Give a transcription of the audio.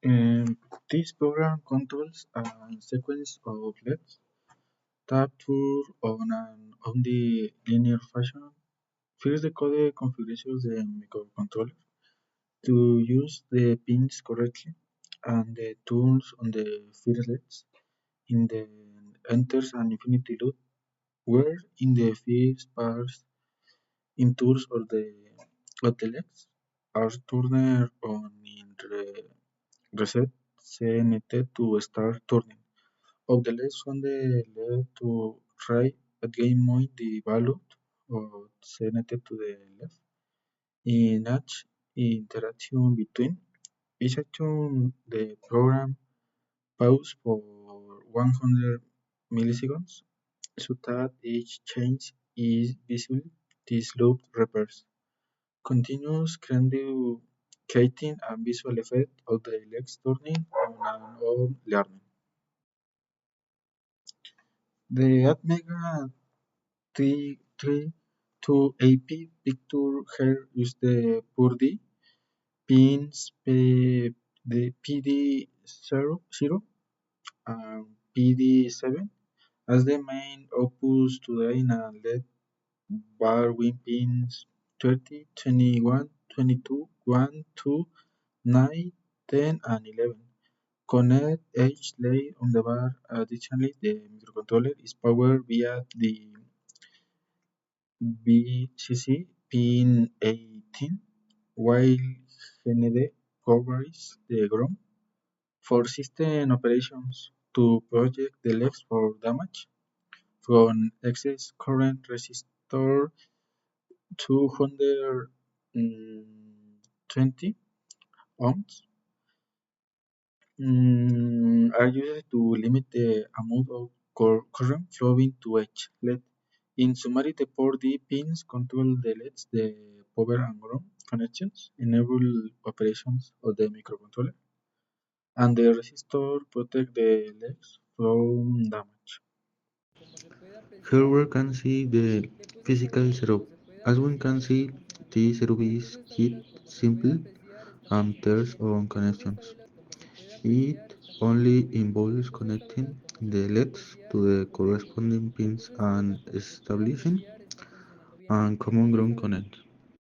Um, this program controls a sequence of LEDs that turn on the linear fashion. First, the code configures the microcontroller to use the pins correctly, and the turns on the first LEDs in the enters an infinity loop where in the first parts in tours of the LEDs are turned on in reset CNT to start turning. Of the left from the left to right again point the value of CNT to the left. In each interaction between each action the program pause for 100 milliseconds so that each change is visible. This loop repeats. Continuous creating a visual effect of the legs turning on and on learning. The Atmega 332AP picture here is the PURD pins the PD0 and PD7 as the main outputs today in a LED bar with pins 30, 21, 22, 1, 2, 9, 10, and 11. Connect each layer on the bar. Additionally, the microcontroller is powered via the VCC pin 18, while GND covers the ground for system operations to project the legs for damage from excess current resistor 220 ohms are used to limit the amount of current flowing to each LED. In summary, the port D pins control the LEDs, the power and ground connections, enable operations of the microcontroller, and the resistor protect the LEDs from damage. Here we can see the physical setup. As we can see, the setup is quite simple and there's on connections. It only involves connecting the LEDs to the corresponding pins and establishing a common ground connect.